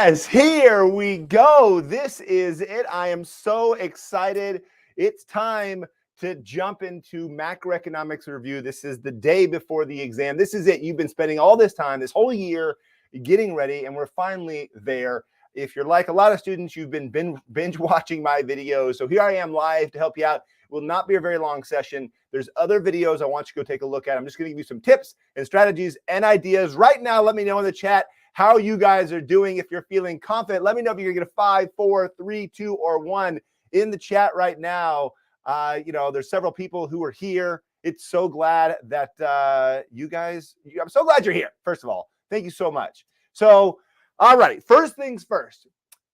Yes, here we go. This is it. I am so excited. It's time to jump into macroeconomics review. This is the day before the exam. This is it. You've been spending all this time, this whole year, getting ready, and we're finally there. If you're like a lot of students, you've been binge watching my videos. So here I am live to help you out. It will not be a very long session. There's other videos I want you to go take a look at. I'm just going to give you some tips and strategies and ideas. Right now, let me know in the chat how you guys are doing. If you're feeling confident, let me know if you're going to get a 5, 4, 3, 2, or 1 in the chat right now. There's several people who are here. It's so glad that I'm so glad you're here. First of all, thank you so much. So, all right, first things first.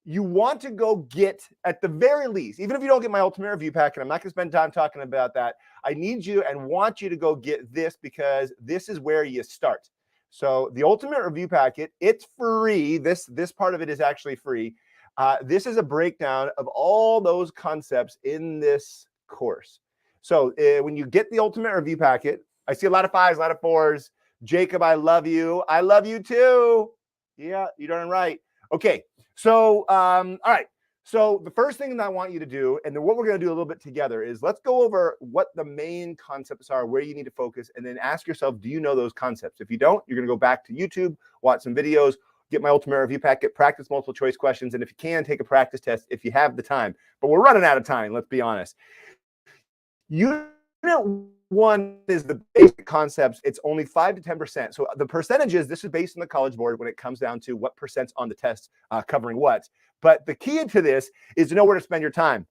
You want to go get, at the very least, even if you don't get my ultimate review packet, I'm not going to spend time talking about that. I need you and want you to go get this because this is where you start. So the ultimate review packet, it's free. This part of it is actually free. This is a breakdown of all those concepts in this course. So when you get the ultimate review packet, I see a lot of 5s, a lot of 4s. Jacob, I love you. I love you too. Yeah, you're darn right. Okay, so all right. So the first thing that I want you to do, and then what we're going to do a little bit together, is let's go over what the main concepts are, where you need to focus, and then ask yourself, do you know those concepts? If you don't, you're going to go back to YouTube, watch some videos, get my ultimate review packet, practice multiple choice questions, and if you can, take a practice test if you have the time. But we're running out of time, let's be honest. Unit 1 is the basic concepts. It's only 5 to 10%. So the percentages, this is based on the College Board when it comes down to what percent's on the test covering what. But the key to this is to know where to spend your time.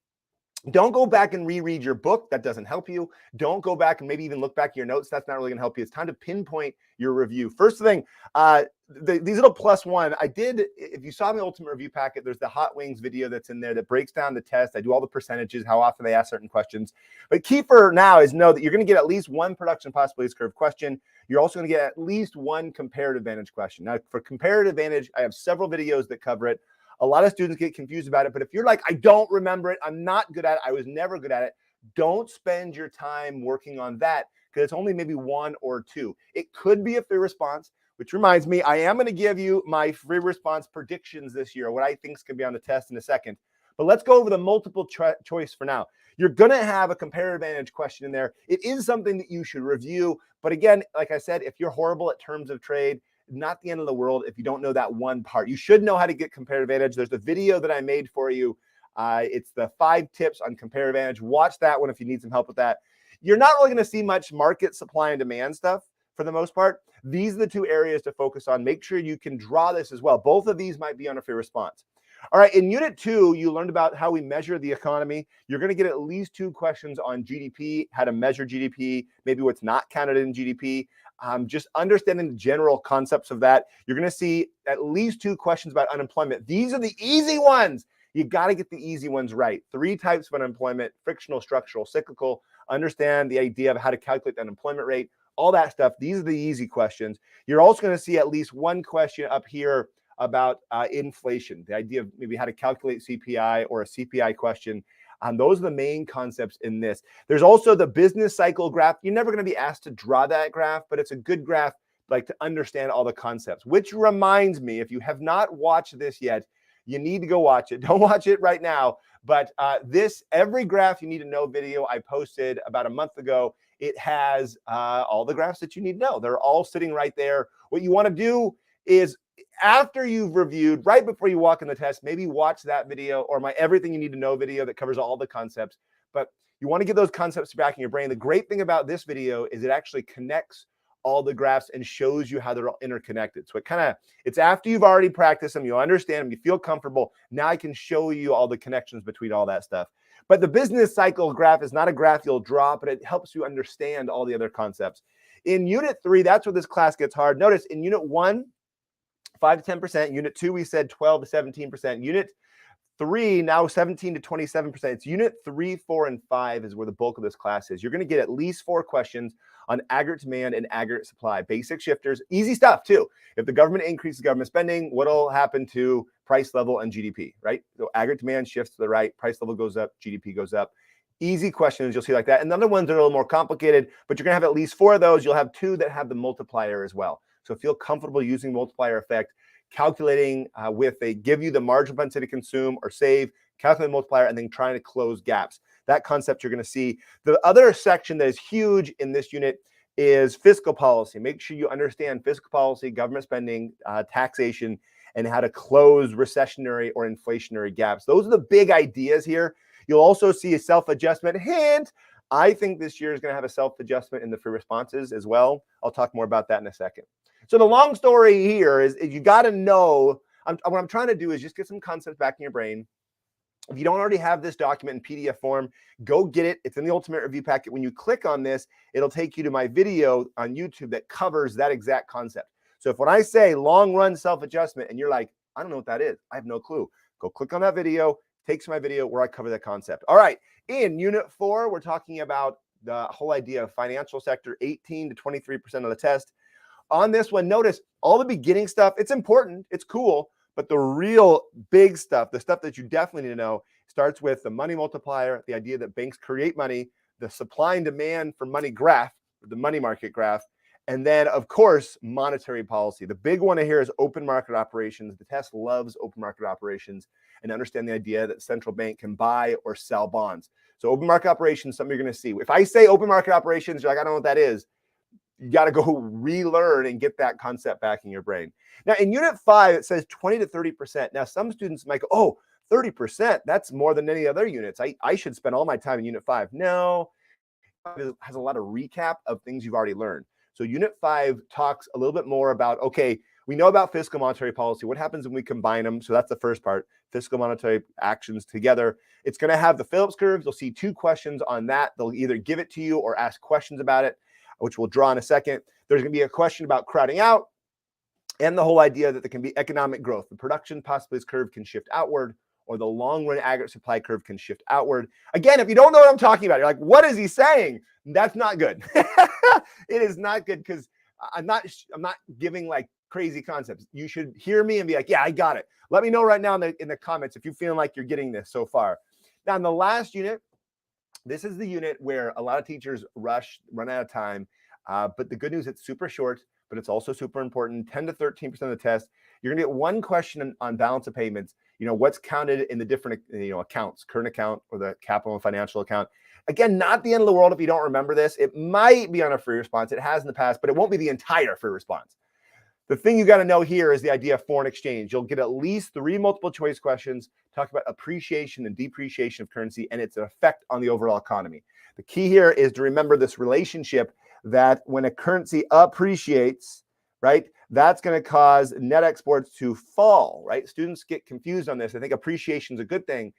Don't go back and reread your book. That doesn't help you. Don't go back and maybe even look back at your notes. That's not really going to help you. It's time to pinpoint your review. First thing, these little +1, I did, if you saw my ultimate review packet, there's the Hot Wings video that's in there that breaks down the test. I do all the percentages, how often they ask certain questions. But key for now is know that you're going to get at least one production possibilities curve question. You're also going to get at least one comparative advantage question. Now, for comparative advantage, I have several videos that cover it. A lot of students get confused about it, but if you're like, I don't remember it, I'm not good at it, I was never good at it, don't spend your time working on that because it's only maybe 1 or 2. It could be a free response, which reminds me, I am going to give you my free response predictions this year, what I think is going to be on the test in a second. But let's go over the multiple choice for now. You're going to have a comparative advantage question in there. It is something that you should review. But again, like I said, if you're horrible at terms of trade, not the end of the world if you don't know that one part. You should know how to get comparative advantage. There's a video that I made for you. It's the 5 tips on comparative advantage. Watch that one if you need some help with that. You're not really going to see much market supply and demand stuff for the most part. These are the 2 areas to focus on. Make sure you can draw this as well. Both of these might be on a free response. All right, in Unit 2, you learned about how we measure the economy. You're going to get at least 2 questions on GDP, how to measure GDP, maybe what's not counted in GDP. Just understanding the general concepts of that. You're going to see at least 2 questions about unemployment. These are the easy ones. You got to get the easy ones right. 3 types of unemployment: frictional, structural, cyclical. Understand the idea of how to calculate the unemployment rate, all that stuff. These are the easy questions. You're also going to see at least 1 question up here about inflation, the idea of maybe how to calculate CPI or a CPI question. Those are the main concepts in this. There's also the business cycle graph. You're never going to be asked to draw that graph, but it's a good graph like to understand all the concepts, which reminds me, if you have not watched this yet, you need to go watch it. Don't watch it right now, but every graph you need to know video I posted about a month ago, it has all the graphs that you need to know. They're all sitting right there. What you want to do is, after you've reviewed, right before you walk in the test, maybe watch that video or my Everything You Need to Know video that covers all the concepts. But you want to get those concepts back in your brain. The great thing about this video is it actually connects all the graphs and shows you how they're all interconnected. So it's after you've already practiced them, you understand them, you feel comfortable. Now I can show you all the connections between all that stuff. But the business cycle graph is not a graph you'll draw, but it helps you understand all the other concepts. In Unit 3, that's where this class gets hard. Notice in Unit 1, 5 to 10%. Unit 2, we said 12 to 17%. Unit 3, now 17 to 27%. It's Unit 3, 4, and 5 is where the bulk of this class is. You're going to get at least 4 questions on aggregate demand and aggregate supply. Basic shifters, easy stuff too. If the government increases government spending, what'll happen to price level and GDP, right? So aggregate demand shifts to the right, price level goes up, GDP goes up. Easy questions you'll see like that. And the other ones are a little more complicated, but you're going to have at least 4 of those. You'll have 2 that have the multiplier as well. So feel comfortable using multiplier effect. calculating they give you the marginal propensity to consume or save, calculate the multiplier, and then trying to close gaps. That concept you're going to see. The other section that is huge in this unit is fiscal policy. Make sure you understand fiscal policy, government spending, taxation, and how to close recessionary or inflationary gaps. Those are the big ideas here. You'll also see a self-adjustment hint. I think this year is going to have a self-adjustment in the free responses as well. I'll talk more about that in a second. So the long story here is you got to know, what I'm trying to do is just get some concepts back in your brain. If you don't already have this document in PDF form, go get it. It's in the Ultimate Review Packet. When you click on this, it'll take you to my video on YouTube that covers that exact concept. So if when I say long run self-adjustment and you're like, I don't know what that is, I have no clue, go click on that video, takes my video where I cover that concept. All right, in Unit 4, we're talking about the whole idea of financial sector, 18 to 23% of the test. On this one, notice all the beginning stuff, it's important, it's cool, but the real big stuff, the stuff that you definitely need to know, starts with the money multiplier, the idea that banks create money, the supply and demand for money graph, the money market graph, and then, of course, monetary policy. The big one here is open market operations. The test loves open market operations and understand the idea that central bank can buy or sell bonds. So open market operations, something you're going to see. If I say open market operations, you're like, I don't know what that is. You got to go relearn and get that concept back in your brain. Now, in Unit 5, it says 20 to 30%. Now, some students might go, oh, 30%, that's more than any other units. I should spend all my time in Unit 5. No, it has a lot of recap of things you've already learned. So Unit 5 talks a little bit more about, okay, we know about fiscal monetary policy. What happens when we combine them? So that's the first part, fiscal monetary actions together. It's going to have the Phillips curves. You'll see 2 questions on that. They'll either give it to you or ask questions about it, which we'll draw in a second. There's going to be a question about crowding out and the whole idea that there can be economic growth. The production possibilities curve can shift outward, or the long-run aggregate supply curve can shift outward. Again, if you don't know what I'm talking about, you're like, what is he saying? That's not good. It is not good because I'm not giving like crazy concepts. You should hear me and be like, yeah, I got it. Let me know right now in the comments if you feel like you're getting this so far. Now, in the last unit, this is the unit where a lot of teachers run out of time. But the good news, it's super short, but it's also super important. 10 to 13% of the test. You're gonna get one question on balance of payments. You know, what's counted in the different accounts, current account or the capital and financial account. Again, not the end of the world if you don't remember this. It might be on a free response. It has in the past, but it won't be the entire free response. The thing you got to know here is the idea of foreign exchange. You'll get at least 3 multiple choice questions, talk about appreciation and depreciation of currency and its effect on the overall economy. The key here is to remember this relationship that when a currency appreciates, right, that's going to cause net exports to fall, right? Students get confused on this. I think appreciation is a good thing.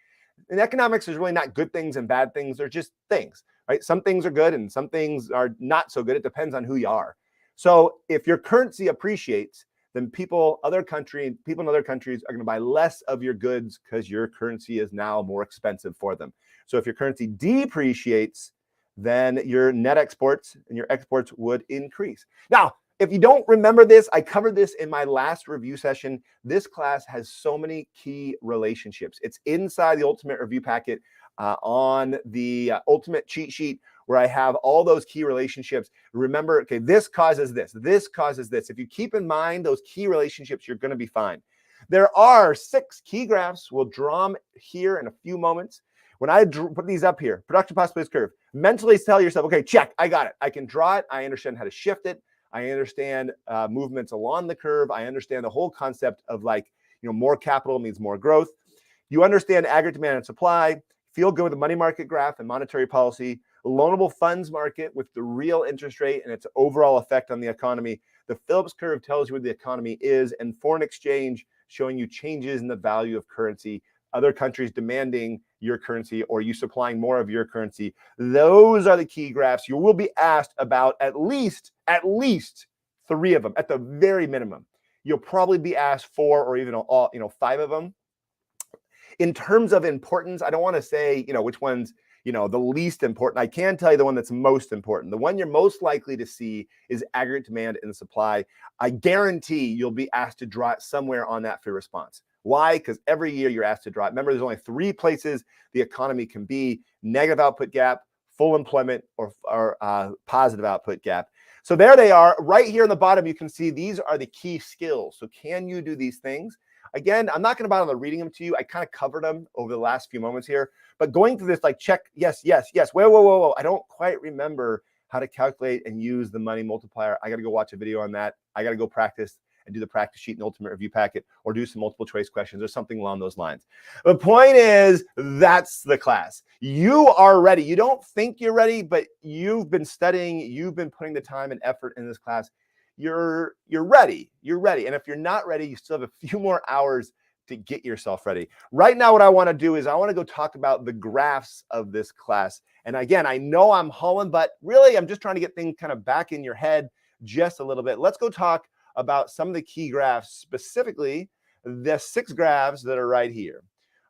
In economics, there's really not good things and bad things. They're just things, right? Some things are good and some things are not so good. It depends on who you are. So if your currency appreciates, then people in other countries are going to buy less of your goods because your currency is now more expensive for them. So if your currency depreciates, then your net exports and your exports would increase. Now, if you don't remember this, I covered this in my last review session. This class has so many key relationships. It's inside the Ultimate Review Packet on the Ultimate Cheat Sheet where I have all those key relationships. Remember, okay, this causes this, this causes this. If you keep in mind those key relationships, you're going to be fine. There are 6 key graphs. We'll draw them here in a few moments. When I put these up here, production possibilities curve, mentally tell yourself, okay, check, I got it. I can draw it. I understand how to shift it. I understand movements along the curve. I understand the whole concept of more capital means more growth. You understand aggregate demand and supply. Feel good with the money market graph and monetary policy. Loanable funds market with the real interest rate and its overall effect on the economy. The Phillips curve tells you where the economy is, and foreign exchange showing you changes in the value of currency. Other countries demanding your currency or you supplying more of your currency. Those are the key graphs. You will be asked about at least 3 of them at the very minimum. You'll probably be asked 4 or even 5 of them. In terms of importance, I don't want to say, which one's, the least important. I can tell you the one that's most important. The one you're most likely to see is aggregate demand and supply. I guarantee you'll be asked to draw it somewhere on that free response. Why? Because every year you're asked to draw it. Remember, there's only 3 places the economy can be: negative output gap, full employment, or positive output gap. So there they are. Right here in the bottom, you can see these are the key skills. So can you do these things? Again, I'm not going to bother reading them to you. I kind of covered them over the last few moments here. But going through this, like check, yes, yes, yes. Whoa. I don't quite remember how to calculate and use the money multiplier. I got to go watch a video on that. I got to go practice and do the practice sheet and ultimate review packet, or do some multiple choice questions or something along those lines. The point is, that's the class. You are ready. You don't think you're ready, but you've been studying, you've been putting the time and effort in this class. You're ready. You're ready. And if you're not ready, you still have a few more hours to get yourself ready. Right now, what I want to do is I want to go talk about the graphs of this class. And again, I know I'm hauling, but really I'm just trying to get things kind of back in your head just a little bit. Let's go talk about some of the key graphs, specifically the 6 graphs that are right here.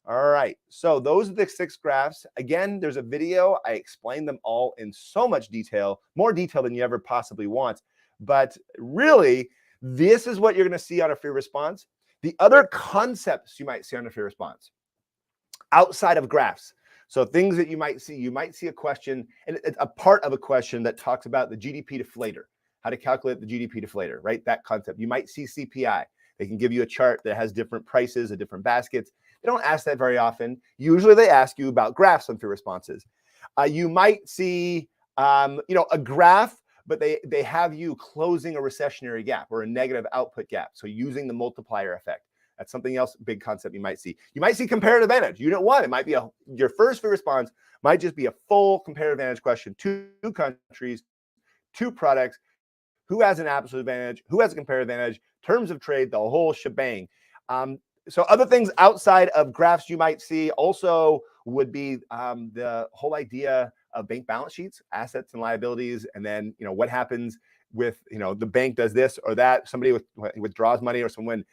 All right, so those are the 6 graphs. Again, there's a video. I explained them all in so much detail, more detail than you ever possibly want. But really, this is what you're going to see on a free response. The other concepts you might see on a free response outside of graphs. So things that you might see a question, and it's a part of a question that talks about the GDP deflator, how to calculate the GDP deflator, right? That concept. You might see CPI. They can give you a chart that has different prices of different baskets. They don't ask that very often. Usually they ask you about graphs on free responses. You might see, a graph, but they have you closing a recessionary gap or a negative output gap. So using the multiplier effect. That's something else, big concept you might see. You might see comparative advantage. Unit 1, it might be your first free response might just be a full comparative advantage question. 2 countries, 2 products, who has an absolute advantage, who has a comparative advantage, terms of trade, the whole shebang. So other things outside of graphs you might see also would be the whole idea of bank balance sheets, assets and liabilities, and then what happens with the bank does this or that, somebody withdraws money, or someone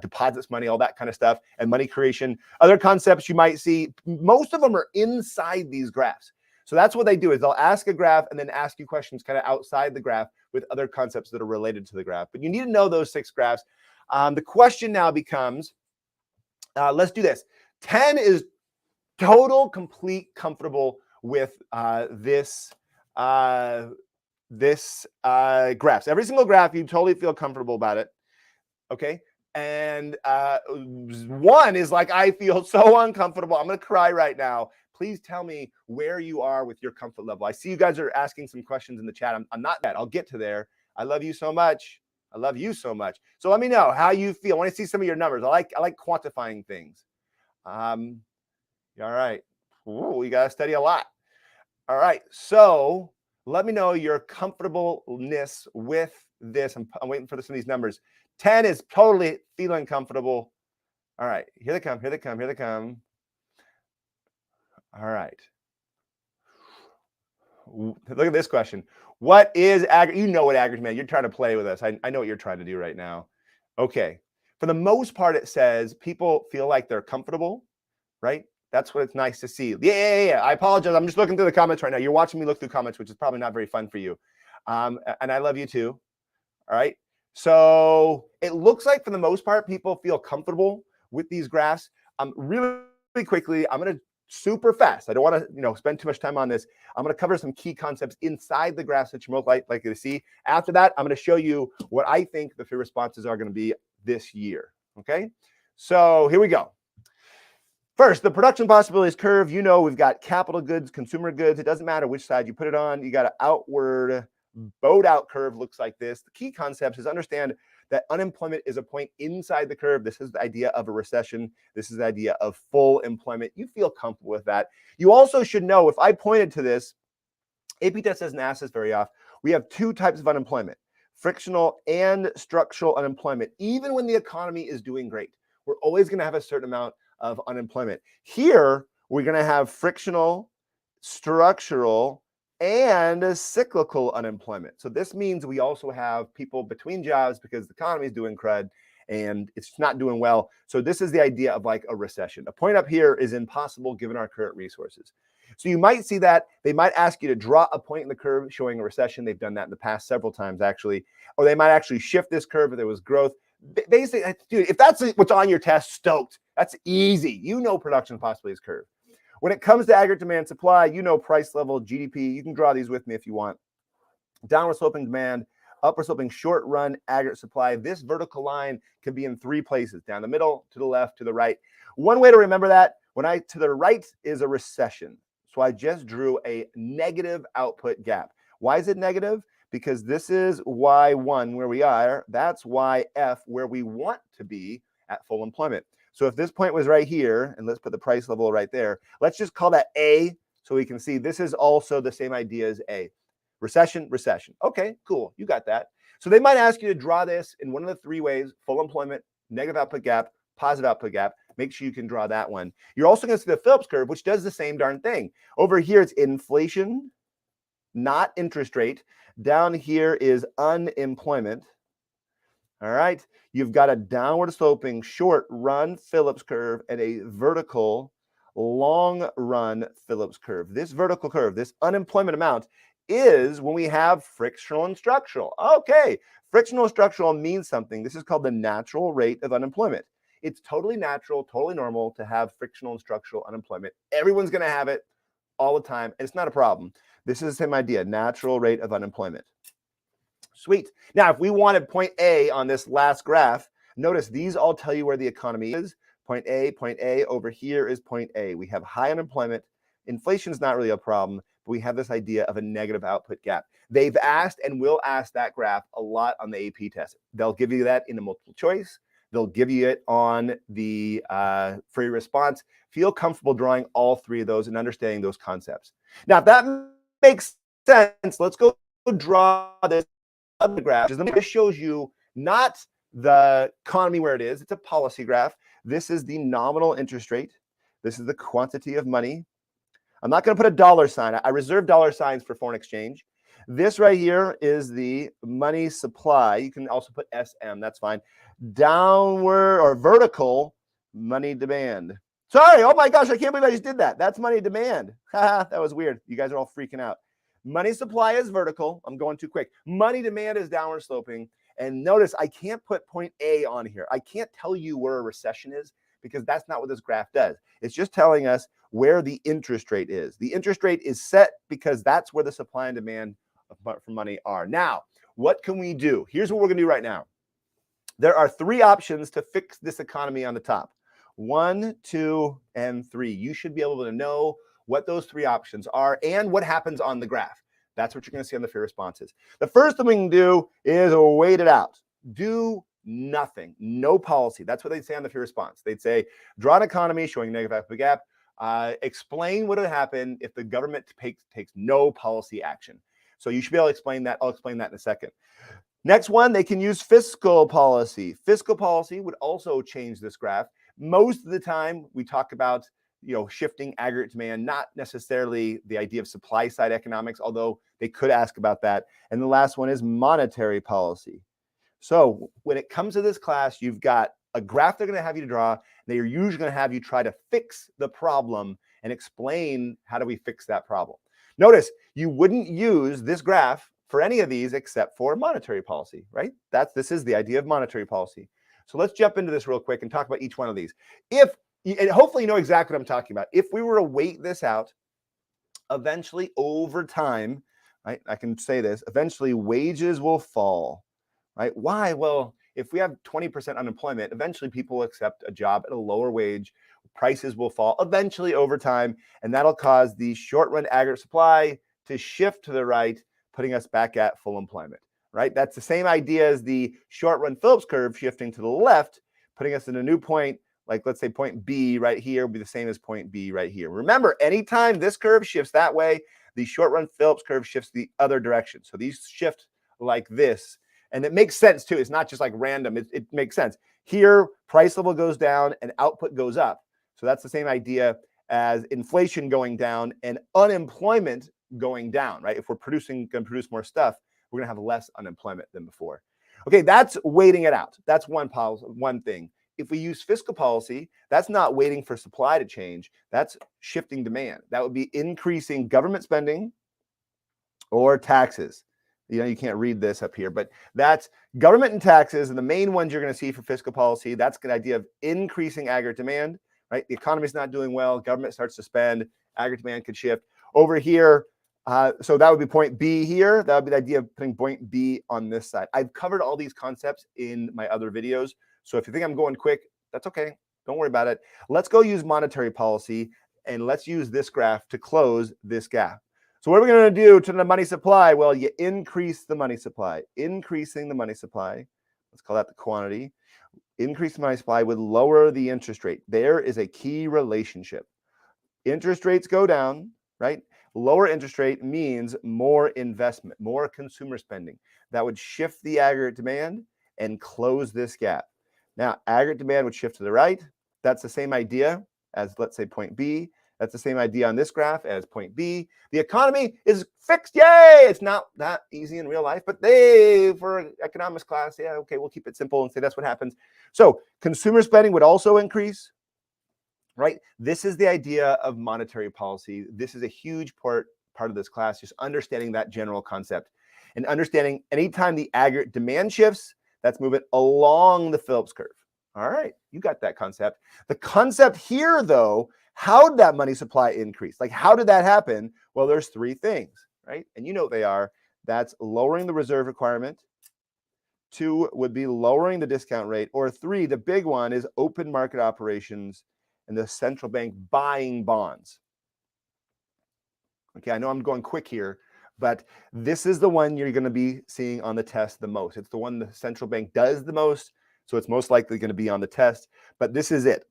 deposits money, all that kind of stuff, and money creation. Other concepts you might see, most of them are inside these graphs. So that's what they do, is they'll ask a graph and then ask you questions kind of outside the graph with other concepts that are related to the graph. But you need to know those 6 graphs. The question now becomes, let's do this. 10 is total, complete, comfortable with this graphs. Every single graph, you totally feel comfortable about it. Okay. And 1 is like, I feel so uncomfortable. I'm going to cry right now. Please tell me where you are with your comfort level. I see you guys are asking some questions in the chat. I'm not that. I'll get to there. I love you so much. I love you so much. So let me know how you feel. I want to see some of your numbers. I like quantifying things. All right. Ooh, we got to study a lot. All right. So let me know your comfortableness with this. I'm waiting for some of these numbers. 10 is totally feeling comfortable. All right. Here they come. Here they come. Here they come. All right. Look at this question. What is aggregate? You know what aggregate means. You're trying to play with us. I know what you're trying to do right now. Okay. For the most part, it says people feel like they're comfortable, right? That's what it's nice to see. Yeah. I apologize. I'm just looking through the comments right now. You're watching me look through comments, which is probably not very fun for you. And I love you too. All right. So it looks like for the most part, people feel comfortable with these graphs. Really quickly, I'm going to super fast. I don't want to, spend too much time on this. I'm going to cover some key concepts inside the graphs that you're most likely to see. After that, I'm going to show you what I think the free responses are going to be this year. Okay. So here we go. First, the production possibilities curve. We've got capital goods, consumer goods. It doesn't matter which side you put it on. You got an outward bowed out curve, looks like this. The key concepts is understand that unemployment is a point inside the curve. This is the idea of a recession. This is the idea of full employment. You feel comfortable with that. You also should know, if I pointed to this, AP Test doesn't ask this very often. We have 2 types of unemployment, frictional and structural unemployment. Even when the economy is doing great, we're always going to have a certain amount of unemployment. Here, we're going to have frictional, structural, and cyclical unemployment. So this means we also have people between jobs because the economy is doing crud and it's not doing well. So this is the idea of like a recession. A point up here is impossible given our current resources. So you might see that they might ask you to draw a point in the curve showing a recession. They've done that in the past several times, actually. Or they might actually shift this curve if there was growth. Basically, dude, if that's what's on your test, stoked. That's easy. Production possibilities curve. When it comes to aggregate demand supply, price level, GDP. You can draw these with me if you want. downward sloping demand, upward sloping short run aggregate supply. This vertical line can be in three places: down the middle, to the left, to the right. One way to remember that, to the right is a recession. So I just drew a negative output gap. Why is it negative? Because this is Y1 where we are. That's YF where we want to be at full employment. So if this point was right here, and let's put the price level right there, let's just call that A so we can see this is also the same idea as A. Recession, recession. Okay, cool. You got that. So they might ask you to draw this in one of the three ways: full employment, negative output gap, positive output gap. Make sure you can draw that one. You're also going to see the Phillips curve, which does the same darn thing. Over here, it's inflation, not interest rate. Down here is unemployment. All right. You've got a downward sloping short run Phillips curve and a vertical long run Phillips curve. This vertical curve, this unemployment amount, is when we have frictional and structural. Okay. Frictional and structural means something. This is called the natural rate of unemployment. It's totally natural, totally normal to have frictional and structural unemployment. Everyone's going to have it all the time, and it's not a problem. This is the same idea, natural rate of unemployment. Sweet. Now, if we wanted point A on this last graph, notice these all tell you where the economy is. Point A, over here is point A. We have high unemployment. Inflation is not really a problem, but we have this idea of a negative output gap. They've asked and will ask that graph a lot on the AP test. They'll give you that in a multiple choice. They'll give you it on the free response. Feel comfortable drawing all three of those and understanding those concepts. Now, if that makes sense, let's go draw this other graph. This shows you not the economy where it is. It's a policy graph. This is the nominal interest rate. This is the quantity of money. I'm not going to put a dollar sign. I reserve dollar signs for foreign exchange. This right here is the money supply. You can also put SM. That's fine. Downward or vertical money demand. Sorry. Oh my gosh. I can't believe I just did that. That's money demand. That was weird. You guys are all freaking out. Money supply is vertical. I'm going too quick. Money demand is downward sloping. And notice I can't put point A on here. I can't tell you where a recession is because that's not what this graph does. It's just telling us where the interest rate is. The interest rate is set because that's where the supply and demand for money are. Now, what can we do? Here's what we're going to do right now. There are three options to fix this economy on the top. 1, 2, and 3. You should be able to know what those three options are and what happens on the graph. That's what you're going to see on the free responses. The first thing we can do is wait it out. Do nothing. No policy. That's what they'd say on the free response. They'd say, draw an economy showing negative output gap. Explain what would happen if the government takes no policy action. So you should be able to explain that. I'll explain that in a second. Next one, they can use fiscal policy. Fiscal policy would also change this graph. Most of the time, we talk about shifting aggregate demand, not necessarily the idea of supply side economics, although they could ask about that. And the last one is monetary policy. So when it comes to this class, you've got a graph they're going to have you to draw. They are usually going to have you try to fix the problem and explain how do we fix that problem. Notice you wouldn't use this graph for any of these except for monetary policy, right? This is the idea of monetary policy. So let's jump into this real quick and talk about each one of these. And hopefully you know exactly what I'm talking about. If we were to wait this out, eventually over time, right? I can say this, eventually wages will fall, right? Why? Well, if we have 20% unemployment, eventually people will accept a job at a lower wage. Prices will fall eventually over time, and that'll cause the short run aggregate supply to shift to the right, putting us back at full employment, right? That's the same idea as the short run Phillips curve shifting to the left, putting us in a new point. Like let's say point B right here will be the same as point B right here. Remember, anytime this curve shifts that way, the short run Phillips curve shifts the other direction. So these shift like this. And it makes sense too. It's not just like random. It makes sense. Here, price level goes down and output goes up. So that's the same idea as inflation going down and unemployment going down, right? If we're going to produce more stuff, we're going to have less unemployment than before. Okay, that's waiting it out. That's one thing. If we use fiscal policy, that's not waiting for supply to change. That's shifting demand. That would be increasing government spending or taxes. You can't read this up here, but that's government and taxes. And the main ones you're going to see for fiscal policy, that's the idea of increasing aggregate demand, right? The economy's not doing well. Government starts to spend. Aggregate demand could shift. Over here, So that would be point B here. That would be the idea of putting point B on this side. I've covered all these concepts in my other videos. So if you think I'm going quick, that's okay. Don't worry about it. Let's go use monetary policy, and let's use this graph to close this gap. So what are we going to do to the money supply? Well, you increase the money supply. Increasing the money supply, let's call that the quantity. Increase the money supply would lower the interest rate. There is a key relationship. Interest rates go down, right? Lower interest rate means more investment, more consumer spending. That would shift the aggregate demand and close this gap. Now, aggregate demand would shift to the right. That's the same idea as, let's say, point B. That's the same idea on this graph as point B. The economy is fixed. Yay! It's not that easy in real life, but for economics class, yeah, okay, we'll keep it simple and say that's what happens. So consumer spending would also increase, right? This is the idea of monetary policy. This is a huge part of this class, just understanding that general concept and understanding anytime the aggregate demand shifts, that's moving along the Phillips curve. All right, you got that concept. The concept here, though, how did that money supply increase? Like, how did that happen? Well, there's three things, right? And you know what they are. That's lowering the reserve requirement. 2 would be lowering the discount rate. Or 3, the big one, is open market operations and the central bank buying bonds. Okay, I know I'm going quick here, but this is the one you're going to be seeing on the test the most. It's the one the central bank does the most, so it's most likely going to be on the test. But this is it.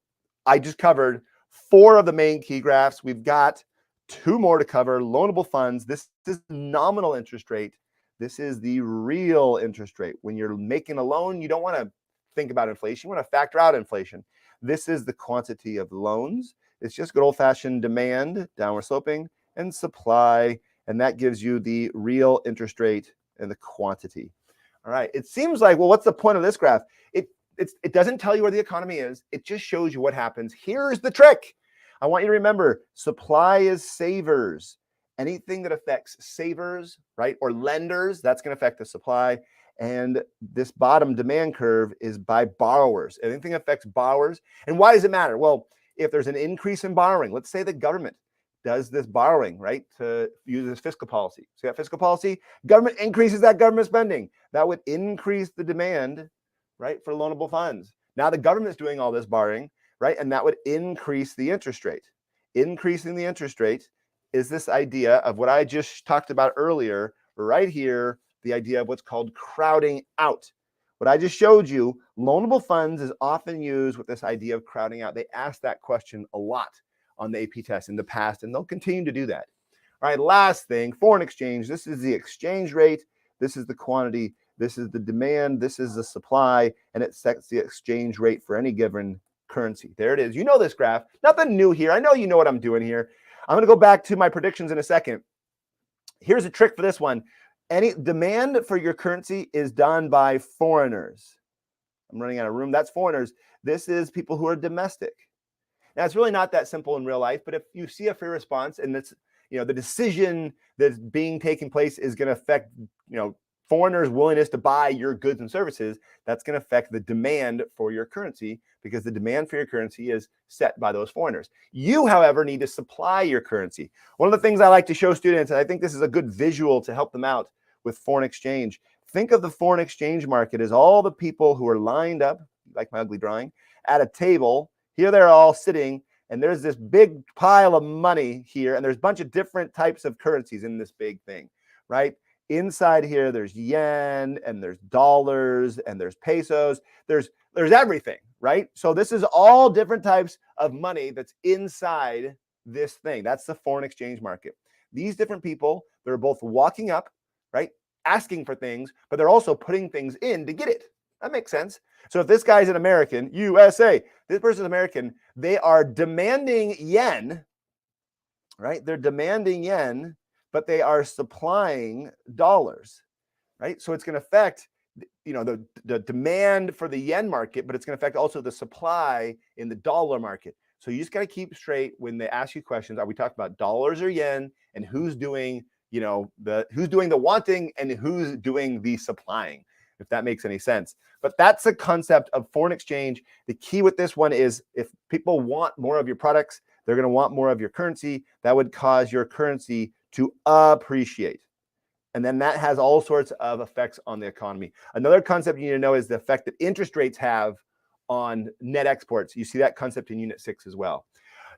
I just covered 4 of the main key graphs. We've got 2 more to cover. Loanable funds. This is nominal interest rate. This is the real interest rate. When you're making a loan, you don't want to think about inflation. You want to factor out inflation. This is the quantity of loans. It's just good old-fashioned demand, downward sloping, and supply. And that gives you the real interest rate and the quantity. All right. It seems like, well, what's the point of this graph? It doesn't tell you where the economy is. It just shows you what happens. Here's the trick. I want you to remember, supply is savers. Anything that affects savers, right, or lenders, that's going to affect the supply. And this bottom demand curve is by borrowers. Anything that affects borrowers. And why does it matter? Well, if there's an increase in borrowing, let's say the government does this borrowing, right, to use this fiscal policy. So that fiscal policy, government increases that government spending. That would increase the demand, right, for loanable funds. Now the government's doing all this borrowing, right, and that would increase the interest rate. Increasing the interest rate is this idea of what I just talked about earlier, right here, the idea of what's called crowding out. What I just showed you, loanable funds is often used with this idea of crowding out. They ask that question a lot on the AP test in the past, and they'll continue to do that. All right, last thing, foreign exchange. This is the exchange rate. This is the quantity. This is the demand. This is the supply, and it sets the exchange rate for any given currency. There it is. You know this graph. Nothing new here. I know you know what I'm doing here. I'm going to go back to my predictions in a second. Here's a trick for this one. Any demand for your currency is done by foreigners. I'm running out of room. That's foreigners. This is people who are domestic. Now, it's really not that simple in real life, but if you see a free response and it's, the decision that's being taken place is going to affect, foreigners' willingness to buy your goods and services, that's going to affect the demand for your currency because the demand for your currency is set by those foreigners. You, however, need to supply your currency. One of the things I like to show students, and I think this is a good visual to help them out with foreign exchange, think of the foreign exchange market as all the people who are lined up, like my ugly drawing, at a table. Here they're all sitting, and there's this big pile of money here, and there's a bunch of different types of currencies in this big thing, right? Inside here, there's yen, and there's dollars, and there's pesos. There's everything, right? So this is all different types of money that's inside this thing. That's the foreign exchange market. These different people, they're both walking up, right, asking for things, but they're also putting things in to get it. That makes sense. So if this guy's an American, USA, this person's American, they are demanding yen, right? They're demanding yen, but they are supplying dollars, right? So it's going to affect, the demand for the yen market, but it's going to affect also the supply in the dollar market. So you just got to keep straight when they ask you questions. Are we talking about dollars or yen, and who's doing, who's doing the wanting and who's doing the supplying, if that makes any sense. But that's the concept of foreign exchange. The key with this one is if people want more of your products, they're going to want more of your currency. That would cause your currency to appreciate. And then that has all sorts of effects on the economy. Another concept you need to know is the effect that interest rates have on net exports. You see that concept in Unit 6 as well.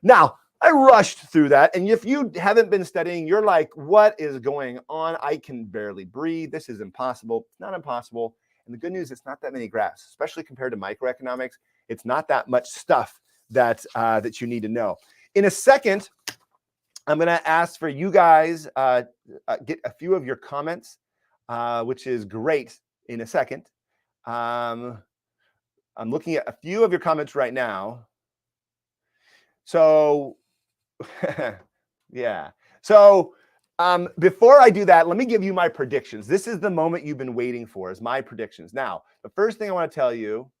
Now, I rushed through that. And if you haven't been studying, you're like, what is going on? I can barely breathe. This is impossible. It's not impossible. And the good news, it's not that many graphs, especially compared to microeconomics. It's not that much stuff that you need to know. In a second, I'm going to ask for you guys get a few of your comments, which is great in a second. I'm looking at a few of your comments right now. So, yeah. So before I do that, let me give you my predictions. This is the moment you've been waiting for, is my predictions. Now, the first thing I want to tell you,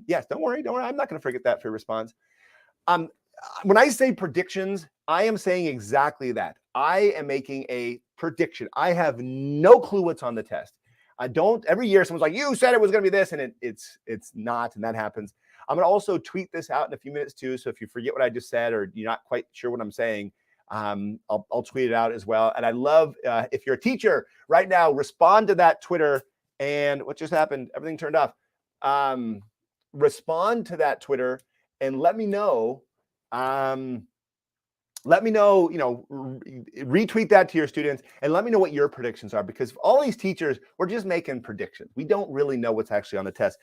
yes, don't worry. I'm not going to forget that for your response. When I say predictions, I am saying exactly that. I am making a prediction. I have no clue what's on the test. I don't. Every year, someone's like, "You said it was going to be this," and it's not, and that happens. I'm going to also tweet this out in a few minutes too. So if you forget what I just said or you're not quite sure what I'm saying, I'll tweet it out as well. And I love if you're a teacher right now, respond to that Twitter. And what just happened? Everything turned off. Respond to that Twitter and let me know. Retweet that to your students and let me know what your predictions are, because all these teachers, we're just making predictions. We don't really know what's actually on the test.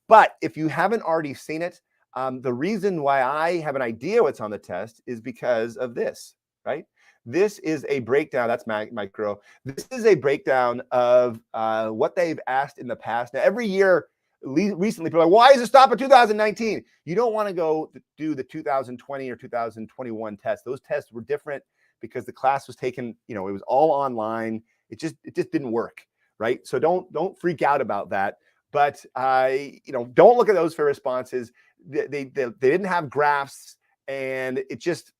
But if you haven't already seen it, the reason why I have an idea what's on the test is because of this, right? This is a breakdown. That's micro. This is a breakdown of what they've asked in the past. Now, every year, recently, people are like, why is it stop at 2019? You don't want to go do the 2020 or 2021 tests. Those tests were different because the class was taken, it was all online. It just didn't work, right? So don't freak out about that. But don't look at those for responses. They didn't have graphs, and it just,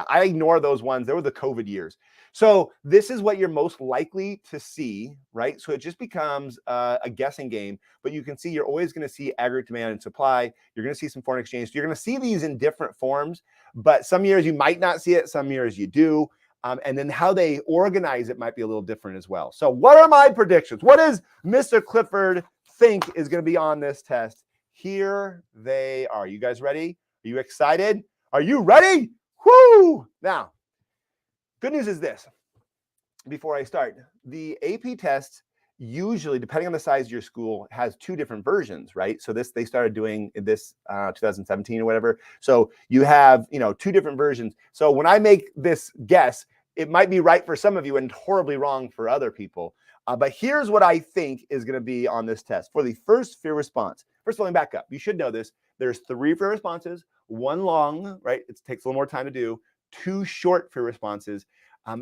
I ignore those ones. They were the COVID years. So this is what you're most likely to see, right? So it just becomes a guessing game, but you can see you're always going to see aggregate demand and supply. You're going to see some foreign exchange. So you're going to see these in different forms, but some years you might not see it. Some years you do. And then how they organize it might be a little different as well. So what are my predictions? What does Mr. Clifford think is going to be on this test? Here they are. You guys ready? Are you excited? Are you ready? Whoo! Now, good news is this. Before I start, the AP test usually, depending on the size of your school, has two different versions, right? So they started doing this 2017 or whatever. So you have, two different versions. So when I make this guess, it might be right for some of you and horribly wrong for other people. But here's what I think is going to be on this test. For the first fear response, first of all, let me back up. You should know this. There's 3 fear responses, 1 long, right? It takes a little more time to do, 2 short fear responses.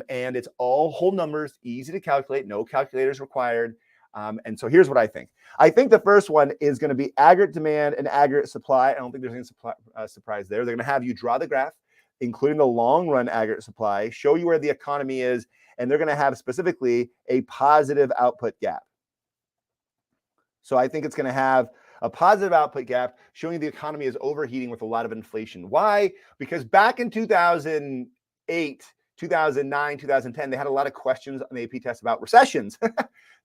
And it's all whole numbers, easy to calculate, no calculators required. And so here's what I think. I think the first one is going to be aggregate demand and aggregate supply. I don't think there's any surprise there. They're going to have you draw the graph, including the long run aggregate supply, show you where the economy is, and they're going to have specifically a positive output gap. So I think it's going to have a positive output gap showing the economy is overheating with a lot of inflation. Why? Because back in 2008, 2009, 2010, they had a lot of questions on the AP test about recessions.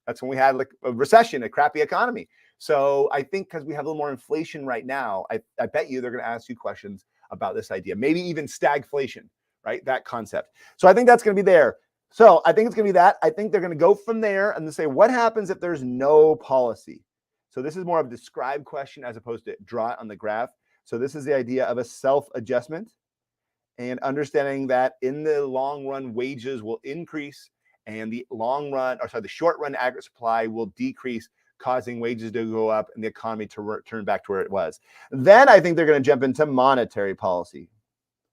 That's when we had like a recession, a crappy economy. So I think because we have a little more inflation right now, I bet you they're going to ask you questions about this idea, maybe even stagflation, right? That concept. So I think that's going to be there. So I think it's going to be that. I think they're going to go from there and say, what happens if there's no policy? So this is more of a describe question as opposed to draw it on the graph. So this is the idea of a self-adjustment and understanding that in the long run, wages will increase and the short run aggregate supply will decrease, causing wages to go up and the economy to return back to where it was. Then I think they're going to jump into monetary policy.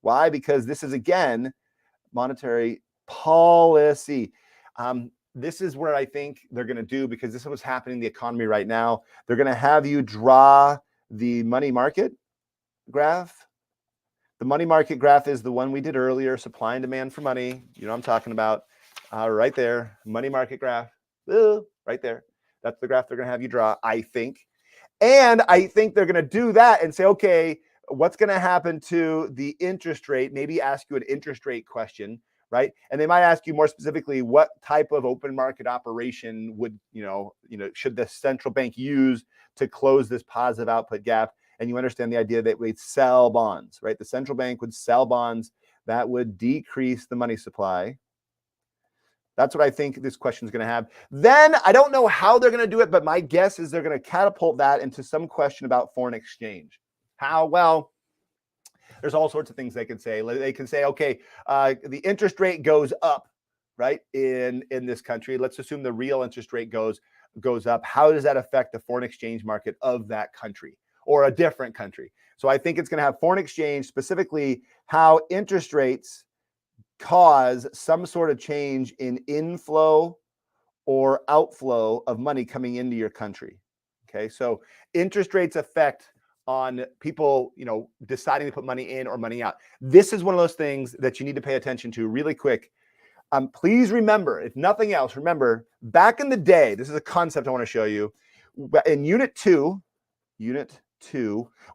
Why? Because this is, again, monetary policy. This is where I think they're going to do, because this is what's happening in the economy right now. They're going to have you draw the money market graph. The money market graph is the one we did earlier, supply and demand for money. You know what I'm talking about. Right there, money market graph, right there. That's the graph they're going to have you draw, I think. And I think they're going to do that and say, okay, what's going to happen to the interest rate? Maybe ask you an interest rate question, right? And they might ask you more specifically, what type of open market operation would, should the central bank use to close this positive output gap? And you understand the idea that we'd sell bonds, right? The central bank would sell bonds that would decrease the money supply. That's what I think this question is going to have. Then I don't know how they're going to do it, but my guess is they're going to catapult that into some question about foreign exchange. How? Well, there's all sorts of things they can say. They can say, okay, the interest rate goes up, right, in this country. Let's assume the real interest rate goes up. How does that affect the foreign exchange market of that country or a different country? So I think it's going to have foreign exchange, specifically how interest rates cause some sort of change in inflow or outflow of money coming into your country. Okay, so interest rates affect on people, deciding to put money in or money out. This is one of those things that you need to pay attention to really quick. Please remember, if nothing else, remember back in the day, this is a concept I want to show you. In Unit 2,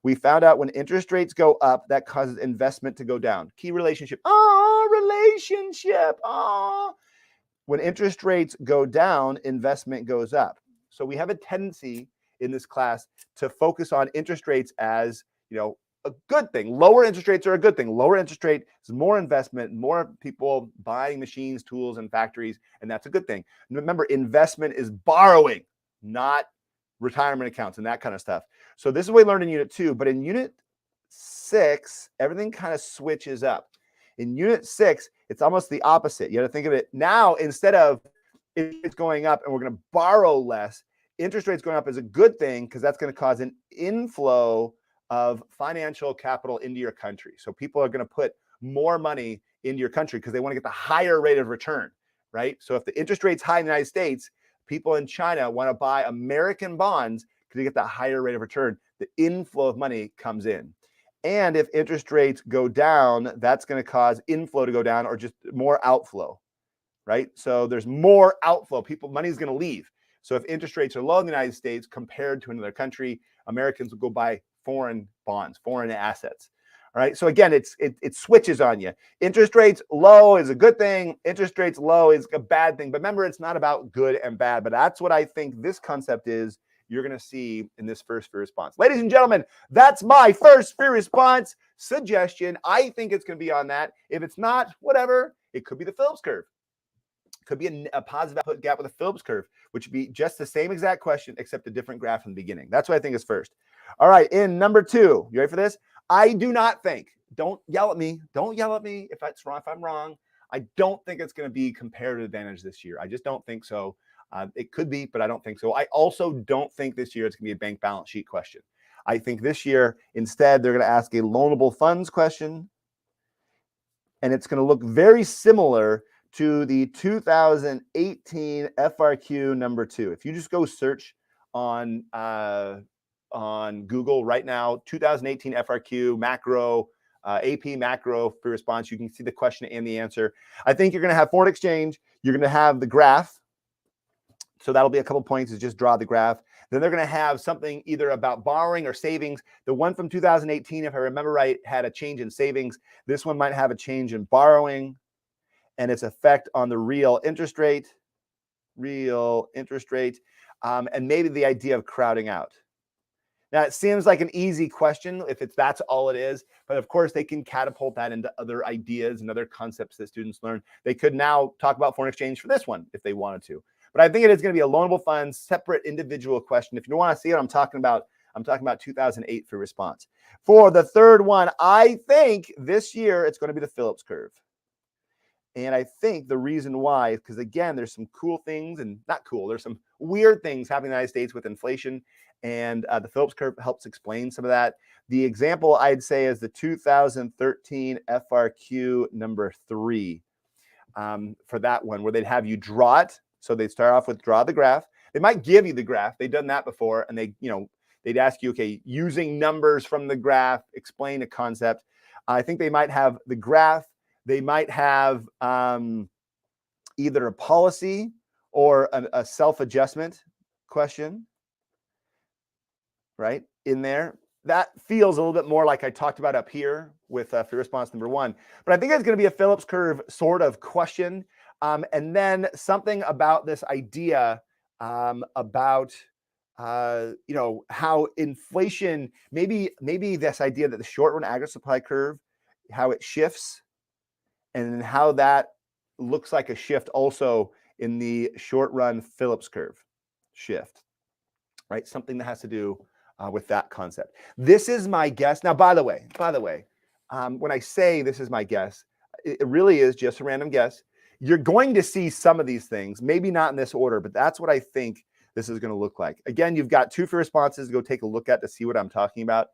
we found out when interest rates go up, that causes investment to go down. Key relationship. Relationship. When interest rates go down, investment goes up. So we have a tendency in this class to focus on interest rates as, a good thing. Lower interest rates are a good thing. Lower interest rate is more investment, more people buying machines, tools, and factories, and that's a good thing. Remember, investment is borrowing, not retirement accounts and that kind of stuff. So this is what we learned in Unit 2, but in Unit 6, everything kind of switches up. In Unit 6, it's almost the opposite. You have to think of it now, instead of it's going up and we're going to borrow less, interest rates going up is a good thing because that's going to cause an inflow of financial capital into your country. So people are going to put more money into your country because they want to get the higher rate of return, right? So if the interest rate's high in the United States, people in China want to buy American bonds because they get that higher rate of return. The inflow of money comes in. And if interest rates go down, that's going to cause inflow to go down or just more outflow, right? So there's more outflow. Money's going to leave. So if interest rates are low in the United States compared to another country, Americans will go buy foreign bonds, foreign assets. All right. So again, it switches on you. Interest rates low is a good thing. Interest rates low is a bad thing. But remember, it's not about good and bad. But that's what I think this concept is. You're going to see in this first free response. Ladies and gentlemen, that's my first free response suggestion. I think it's going to be on that. If it's not, whatever, it could be the Phillips curve. It could be a positive output gap with a Phillips curve, which would be just the same exact question, except a different graph in the beginning. That's what I think is first. All right, in number 2, you ready for this? I do not think, don't yell at me. Don't yell at me if that's wrong, if I'm wrong. I don't think it's going to be comparative advantage this year. I just don't think so. It could be, but I don't think so. I also don't think this year it's going to be a bank balance sheet question. I think this year, instead, they're going to ask a loanable funds question, and it's going to look very similar to the 2018 FRQ number 2. If you just go search on Google right now, 2018 FRQ macro, AP macro free response, you can see the question and the answer. I think you're going to have foreign exchange. You're going to have the graph. So that'll be a couple points, is just draw the graph. Then they're going to have something either about borrowing or savings. The one from 2018, if I remember right, had a change in savings. This one might have a change in borrowing and its effect on the real interest rate, and maybe the idea of crowding out. Now, it seems like an easy question if that's all it is, but of course they can catapult that into other ideas and other concepts that students learn. They could now talk about foreign exchange for this one if they wanted to. But I think it is going to be a loanable funds, separate individual question. If you want to see it, I'm talking about 2008 for response. For the third one, I think this year it's going to be the Phillips curve. And I think the reason why is because, again, there's some cool things and not cool. There's some weird things happening in the United States with inflation. And the Phillips curve helps explain some of that. The example I'd say is the 2013 FRQ number 3 for that one, where they'd have you draw it. So they'd start off with draw the graph. They might give you the graph. They've done that before. And they'd ask you, okay, using numbers from the graph, explain a concept. I think they might have the graph. They might have either a policy or a self-adjustment question, right, in there. that feels a little bit more like I talked about up here with free response number 1. But I think it's going to be a Phillips curve sort of question. And then something about this idea about how inflation, maybe this idea that the short run aggregate supply curve, how it shifts, and how that looks like a shift also in the short run Phillips curve shift, right? Something that has to do with that concept. This is my guess. Now, by the way, when I say this is my guess, it really is just a random guess. You're going to see some of these things, maybe not in this order, but that's what I think this is going to look like. Again, you've got 2 free responses to go take a look at to see what I'm talking about.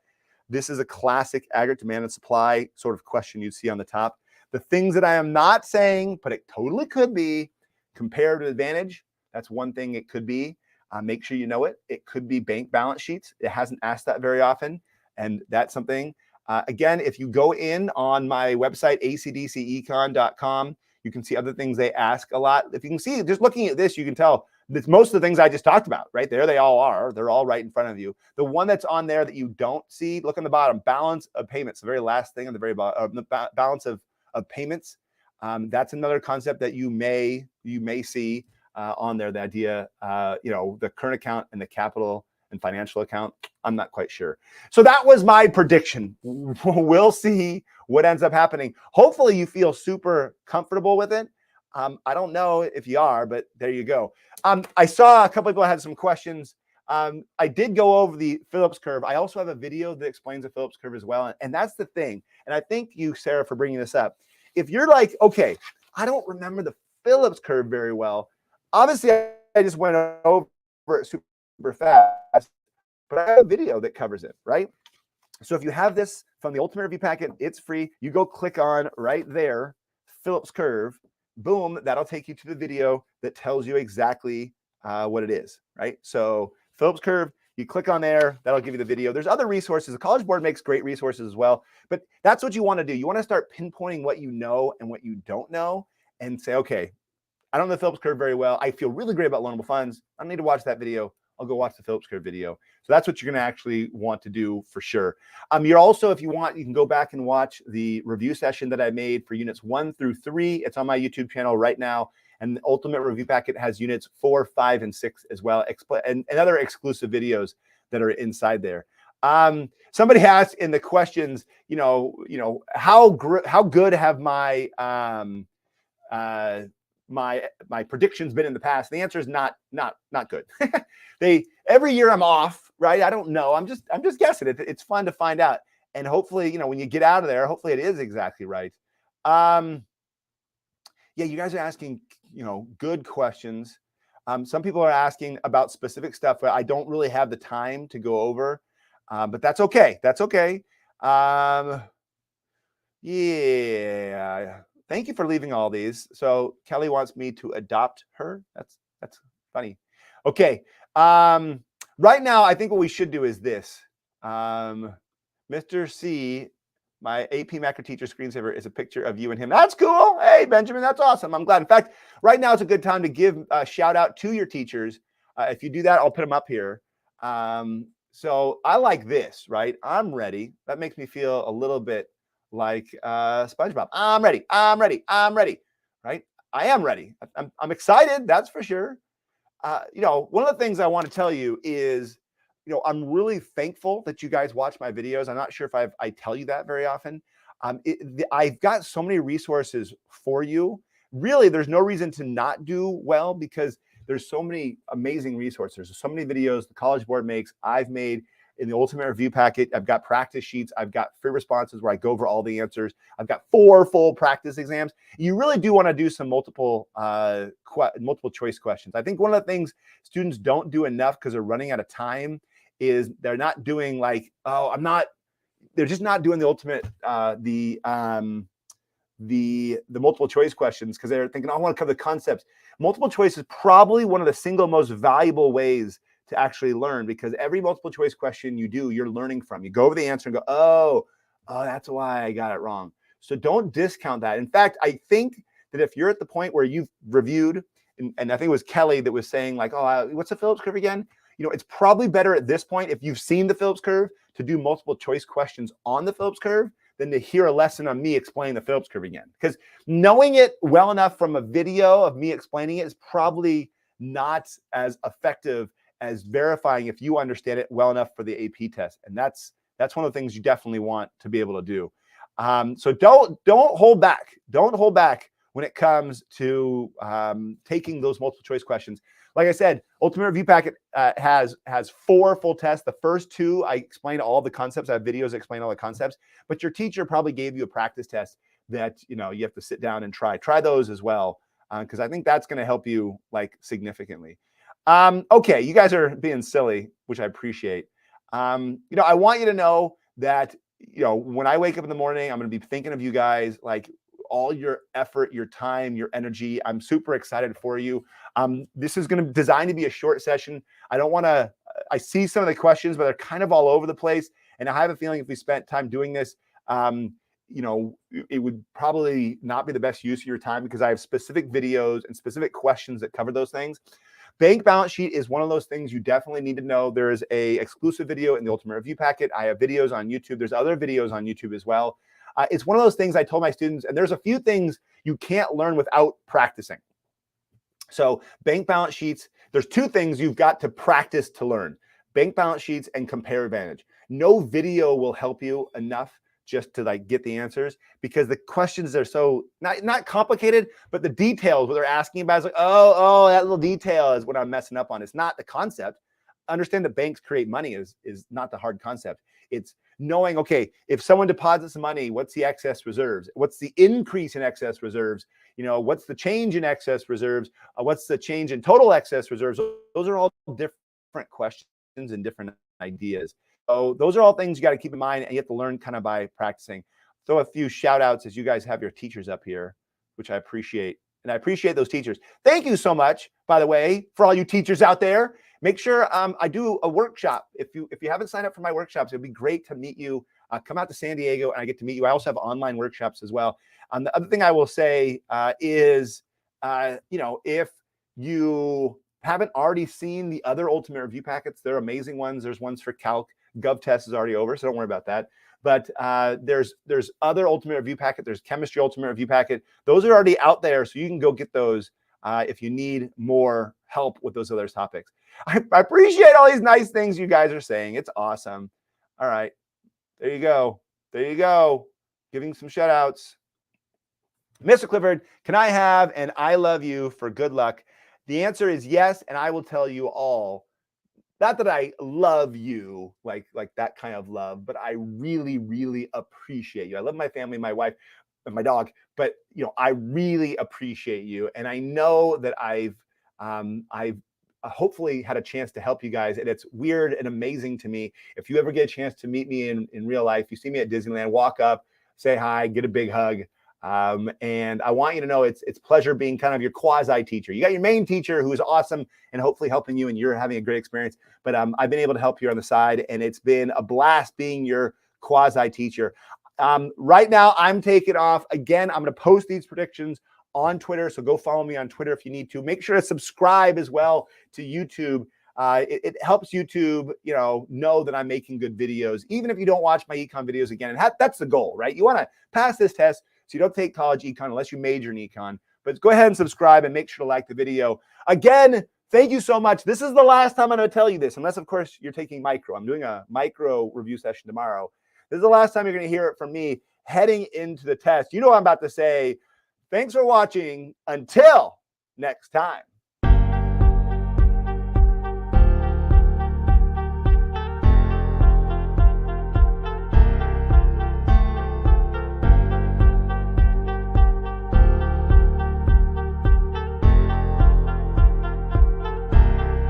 This is a classic aggregate demand and supply sort of question you'd see on the top. The things that I am not saying, but it totally could be comparative advantage. That's one thing it could be. Make sure you know it. It could be bank balance sheets. It hasn't asked that very often. And that's something. Again, if you go in on my website, acdcecon.com, you can see other things they ask a lot. If you can see, just looking at this, you can tell that most of the things I just talked about, right there, they all are. They're all right in front of you. The one that's on there that you don't see, look on the bottom, balance of payments, the very last thing on the very bottom, the balance of payments. That's another concept that you may see on there. The idea, the current account and the capital and financial account. I'm not quite sure. So that was my prediction. We'll see what ends up happening. Hopefully you feel super comfortable with it. I don't know if you are, but there you go. I saw a couple people had some questions. I did go over the Phillips curve. I also have a video that explains the Phillips curve as well. And that's the thing. And I thank you, Sarah, for bringing this up. If you're like, okay, I don't remember the Phillips curve very well. Obviously, I just went over it super fast, but I have a video that covers it, right? So if you have this from the Ultimate Review Packet, it's free. You go click on right there, Phillips curve, boom, that'll take you to the video that tells you exactly what it is, right? So Phillips curve, you click on there, that'll give you the video. There's other resources. The College Board makes great resources as well, but that's what you want to do. You want to start pinpointing what you know and what you don't know and say, okay, I don't know the Phillips curve very well. I feel really great about loanable funds. I don't need to watch that video. I'll go watch the Phillips curve video. So that's what you're going to actually want to do for sure. You're also, if you want, you can go back and watch the review session that I made for units 1 through 3. It's on my YouTube channel right now. And the Ultimate Review Packet has units 4, 5, and 6 as well, and other exclusive videos that are inside there. Somebody asked in the questions, how good have my my predictions been in the past? The answer is not good. Every year I'm off, right? I don't know. I'm just guessing. It's fun to find out. And hopefully, when you get out of there, hopefully it is exactly right. Yeah, you guys are asking, good questions. Some people are asking about specific stuff that I don't really have the time to go over, but that's okay. That's okay. Yeah. Thank you for leaving all these. So Kelly wants me to adopt her. That's funny. Okay. Right now, I think what we should do is this. Mr. C, my AP Macro teacher screensaver is a picture of you and him. That's cool. Hey, Benjamin, that's awesome. I'm glad. In fact, right now it's a good time to give a shout out to your teachers. If you do that, I'll put them up here. So I like this, right? I'm ready. That makes me feel a little bit like SpongeBob. I'm ready. Right? I am ready. I'm excited. That's for sure. One of the things I want to tell you is, I'm really thankful that you guys watch my videos. I'm not sure if I tell you that very often. I've got so many resources for you. Really, there's no reason to not do well because there's so many amazing resources. There's so many videos the College Board makes, I've made in the Ultimate Review Packet. I've got practice sheets. I've got free responses where I go over all the answers. I've got 4 full practice exams. You really do want to do some multiple choice questions. I think one of the things students don't do enough because they're running out of time is they're not doing they're just not doing the ultimate, the multiple choice questions because they're thinking, I want to cover the concepts. Multiple choice is probably one of the single most valuable ways to actually learn because every multiple choice question you do, you're learning from. You go over the answer and go, oh, that's why I got it wrong. So don't discount that. In fact, I think that if you're at the point where you've reviewed, and I think it was Kelly that was saying like, oh, what's the Phillips curve again? it's probably better at this point, if you've seen the Phillips curve, to do multiple choice questions on the Phillips curve than to hear a lesson on me explaining the Phillips curve again. Because knowing it well enough from a video of me explaining it is probably not as effective as verifying if you understand it well enough for the AP test. And that's one of the things you definitely want to be able to do. So don't hold back. Don't hold back when it comes to taking those multiple choice questions. Like I said, Ultimate Review Packet has 4 full tests. The first 2, I explain all the concepts. I have videos that explain all the concepts. But your teacher probably gave you a practice test that you have to sit down and try. Try those as well, because I think that's going to help you significantly. Okay, you guys are being silly, which I appreciate. I want you to know that when I wake up in the morning, I'm going to be thinking of you guys, all your effort, your time, your energy. I'm super excited for you. This is going to be designed to be a short session. I see some of the questions, but they're kind of all over the place. And I have a feeling if we spent time doing this, it would probably not be the best use of your time, because I have specific videos and specific questions that cover those things. Bank balance sheet is one of those things you definitely need to know. There is a exclusive video in the Ultimate Review Packet. I have videos on YouTube. There's other videos on YouTube as well. It's one of those things I told my students, and there's a few things you can't learn without practicing. So bank balance sheets, there's 2 things you've got to practice to learn: bank balance sheets and compare advantage. No video will help you enough just to get the answers, because the questions are so not complicated, but the details, what they're asking about is oh, that little detail is what I'm messing up on. It's not the concept. Understand that banks create money is not the hard concept. It's knowing, okay, if someone deposits money, what's the excess reserves? What's the increase in excess reserves? What's the change in excess reserves? What's the change in total excess reserves? Those are all different questions and different ideas. So those are all things you got to keep in mind, and you have to learn kind of by practicing. Throw a few shout outs as you guys have your teachers up here, which I appreciate. And I appreciate those teachers. Thank you so much, by the way, for all you teachers out there. Make sure I do a workshop. If you haven't signed up for my workshops, it'd be great to meet you. Come out to San Diego and I get to meet you. I also have online workshops as well. The other thing I will say is, if you haven't already seen the other Ultimate Review Packets, they're amazing ones. There's ones for Calc. GovTest is already over, so don't worry about that. But there's other Ultimate Review Packet. There's Chemistry Ultimate Review Packet. Those are already out there, so you can go get those if you need more help with those other topics. I appreciate all these nice things you guys are saying. It's awesome. All right. There you go. There you go. Giving some shout outs. Mr. Clifford, can I have an I love you for good luck? The answer is yes, and I will tell you all. Not that I love you like that kind of love, but I really, really appreciate you. I love my family, my wife, and my dog, but I really appreciate you, and I know that I've hopefully had a chance to help you guys. And it's weird and amazing to me. If you ever get a chance to meet me in real life, you see me at Disneyland, walk up, say hi, get a big hug. And I want you to know it's pleasure being kind of your quasi teacher. You got your main teacher who is awesome and hopefully helping you, and you're having a great experience. But I've been able to help you on the side, and it's been a blast being your quasi teacher. Right now, I'm taking off. Again, I'm going to post these predictions on Twitter, so go follow me on Twitter if you need to. Make sure to subscribe as well to YouTube. It helps YouTube, know that I'm making good videos, even if you don't watch my econ videos again. And that's the goal, right? You want to pass this test so you don't take college econ unless you major in econ. But go ahead and subscribe and make sure to like the video. Again, thank you so much. This is the last time I'm going to tell you this, unless, of course, you're taking micro. I'm doing a micro review session tomorrow. This is the last time you're going to hear it from me heading into the test. You know what I'm about to say. Thanks for watching. Until next time.